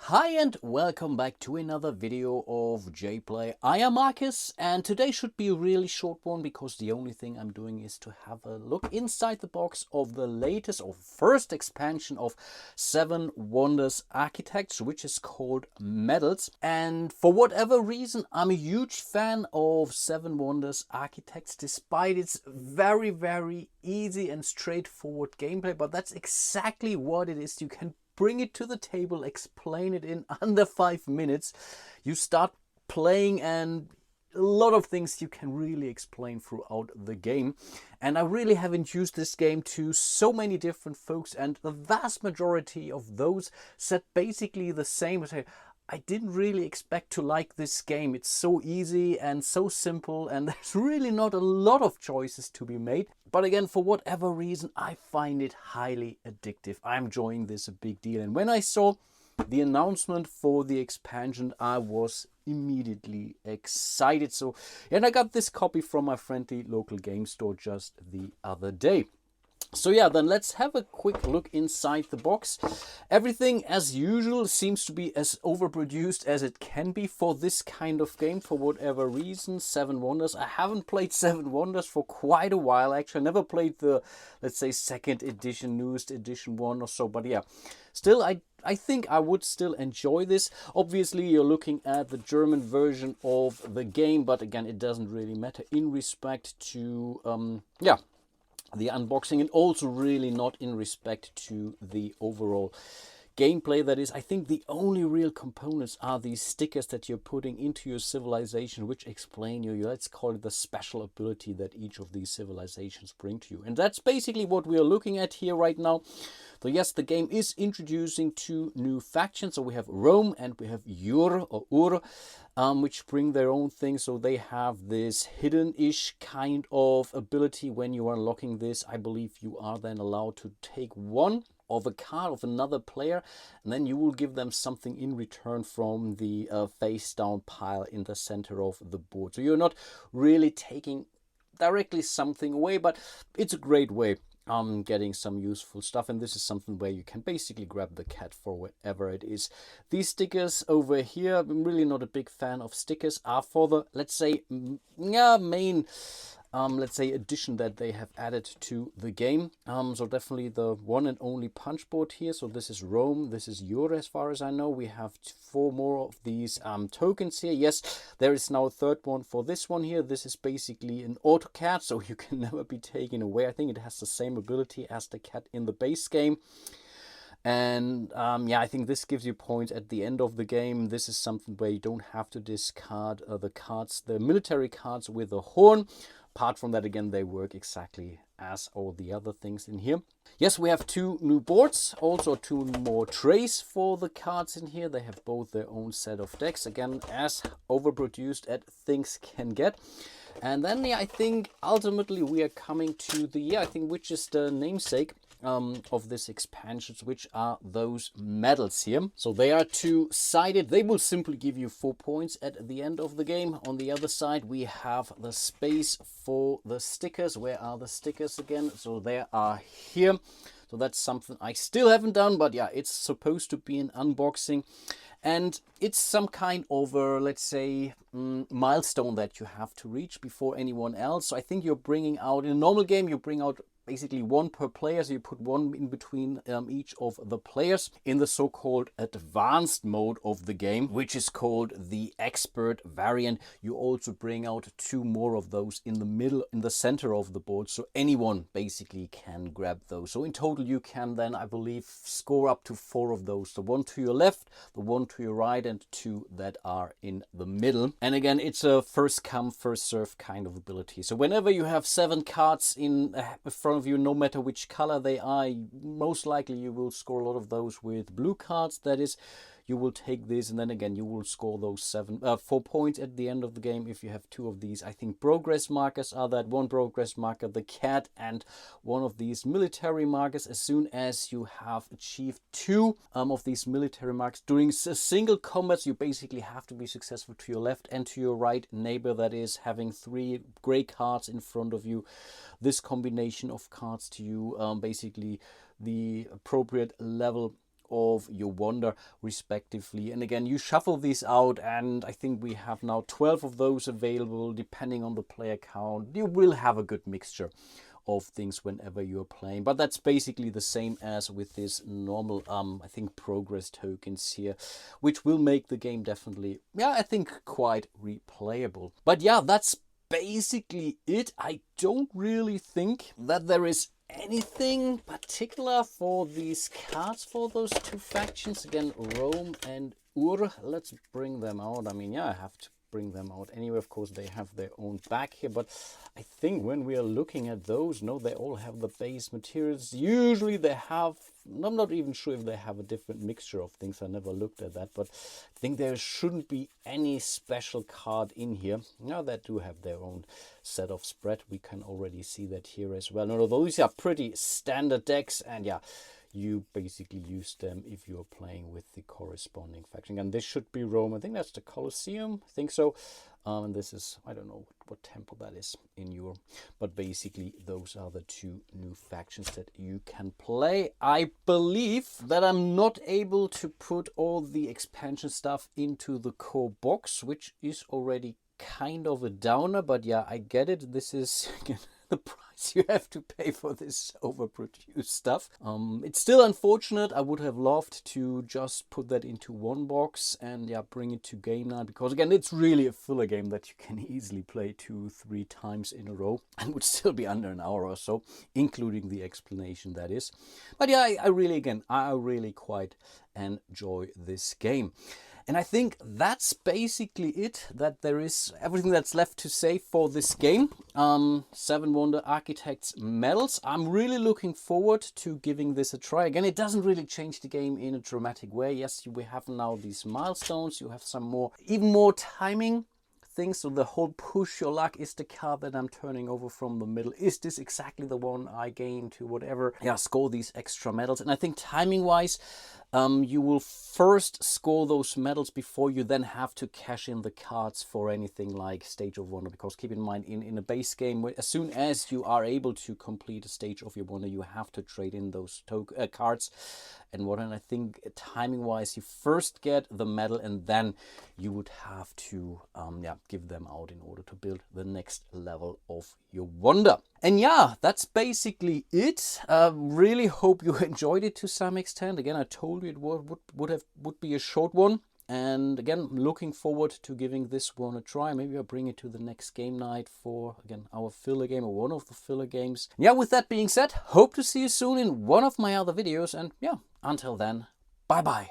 Hi and welcome back to another video of JPlay. I am Marcus and today should be a really short one because the only thing I'm doing is to have a look inside the box of the latest or first expansion of Seven Wonders Architects, which is called Medals. And for whatever reason, I'm a huge fan of Seven Wonders Architects despite its very easy and straightforward gameplay, but that's exactly what it is. You can bring it to the table, explain it in under 5 minutes. You start playing and a lot of things you can really explain throughout the game. And I really have introduced this game to so many different folks, and the vast majority of those said basically the same. Say, I didn't really expect to like this game. It's so easy and so simple, and there's really not a lot of choices to be made. But again, for whatever reason, I find it highly addictive. I'm enjoying this a big deal. And when I saw the announcement for the expansion, I was immediately excited. So, and I got this copy from my friendly local game store just the other day. So yeah, then let's have a quick look inside the box. Everything, as usual, seems to be as overproduced as it can be for this kind of game for whatever reason. Seven Wonders. I haven't played Seven Wonders for quite a while. Actually, I never played the, let's say, second edition, newest edition one or so. But yeah, still, I think I would still enjoy this. Obviously, you're looking at the German version of the game, but again, it doesn't really matter in respect to, yeah, the unboxing, and also really not in respect to the overall gameplay. That is, I think the only real components are these stickers that you're putting into your civilization, which explain you, let's call it the special ability that each of these civilizations bring to you. And that's basically what we are looking at here right now. So yes, the game is introducing two new factions. So we have Rome and we have Ur or Ur, which bring their own thing. So they have this hidden-ish kind of ability. When you are unlocking this, I believe you are then allowed to take one of a card of another player, and then you will give them something in return from the face down pile in the center of the board. So you're not really taking directly something away, but it's a great way getting some useful stuff. And this is something where you can basically grab the cat for whatever it is. These stickers over here, I'm really not a big fan of stickers, are for the, let's say, main let's say addition that they have added to the game. So definitely the one and only punch board here. So this is Rome, this is Ur as far as I know. We have 4 more of these tokens here. Yes, there is now a third one for this one here. This is basically an auto cat, so you can never be taken away. I think it has the same ability as the cat in the base game. And yeah, I think this gives you points at the end of the game. This is something where you don't have to discard the cards, the military cards with a horn. Apart from that, again, they work exactly as all the other things in here. Yes, we have 2 new boards, also 2 more trays for the cards in here. They have both their own set of decks, again, as overproduced as things can get. And then, yeah, I think ultimately we are coming to the, yeah, I think which is the namesake of this expansion, which are those medals here. So they are 2-sided. They will simply give you 4 points at the end of the game. On the other side, we have the space for the stickers. Where are the stickers again? So they are here. So that's something I still haven't done, but yeah, it's supposed to be an unboxing. And it's some kind of a, let's say, milestone that you have to reach before anyone else. So I think you're bringing out, in a normal game, you bring out basically 1 per player, so you put 1 in between each of the players. In the so-called advanced mode of the game, which is called the expert variant, you also bring out 2 more of those in the middle, in the center of the board, so anyone basically can grab those. So in total you can then, I believe, score up to 4 of those, the 1 to your left, the 1 to your right, and 2 that are in the middle. And again, it's a first come first serve kind of ability. So whenever you have 7 cards in front of you, no matter which color they are, most likely you will score a lot of those with blue cards. That is, you will take this, and then again you will score those 4 points at the end of the game if you have 2 of these. I think progress markers are that 1 progress marker, the cat, and 1 of these military markers. As soon as you have achieved 2 of these military markers during a single combat, you basically have to be successful to your left and to your right neighbor, that is having 3 gray cards in front of you. This combination of cards to you, basically the appropriate level of your wonder respectively. And again, you shuffle these out, and I think we have now 12 of those available depending on the player count. You will have a good mixture of things whenever you're playing, but that's basically the same as with this normal I think progress tokens here, which will make the game definitely, yeah, I think quite replayable. But yeah, that's basically it. I don't really think that there is anything particular for these cards for those two factions. Again, Rome and Ur, let's bring them out. I mean, yeah, I have to bring them out anyway. Of course, they have their own back here, but I think when we are looking at those, no, they all have the base materials. Usually they have, I'm not even sure if they have a different mixture of things. I never looked at that, but I think there shouldn't be any special card in here. Now they do have their own set of spread. We can already see that here as well. No, those are pretty standard decks, and yeah, you basically use them if you're playing with the corresponding faction. And this should be Rome. I think that's the Colosseum. I think so. And this is, I don't know what temple that is in Europe. But basically, those are the two new factions that you can play. I believe that I'm not able to put all the expansion stuff into the core box, which is already kind of a downer. But yeah, I get it. This is the price you have to pay for this overproduced stuff. It's still unfortunate. I would have loved to just put that into one box and yeah, bring it to game night, because again, it's really a filler game that you can easily play 2-3 times in a row and would still be under an hour or so, including the explanation, that is. But yeah, I really quite enjoy this game. And I think that's basically it, that there is everything that's left to say for this game. 7 Wonder Architects medals. I'm really looking forward to giving this a try. Again, it doesn't really change the game in a dramatic way. Yes, we have now these milestones. You have some more, even more timing things. So the whole push your luck is the card that I'm turning over from the middle. Is this exactly the one I gain to whatever? Yeah, score these extra medals. And I think timing wise, you will first score those medals before you then have to cash in the cards for anything like Stage of Wonder. Because keep in mind, in a base game, as soon as you are able to complete a Stage of your Wonder, you have to trade in those cards. And I think timing wise, you first get the medal and then you would have to give them out in order to build the next level of your wonder. And yeah, that's basically it. Really hope you enjoyed it to some extent. Again, I told you it would be a short one. And again, looking forward to giving this one a try. Maybe I'll bring it to the next game night for, again, our filler game or one of the filler games. Yeah, with that being said, hope to see you soon in one of my other videos. And yeah, until then, bye-bye.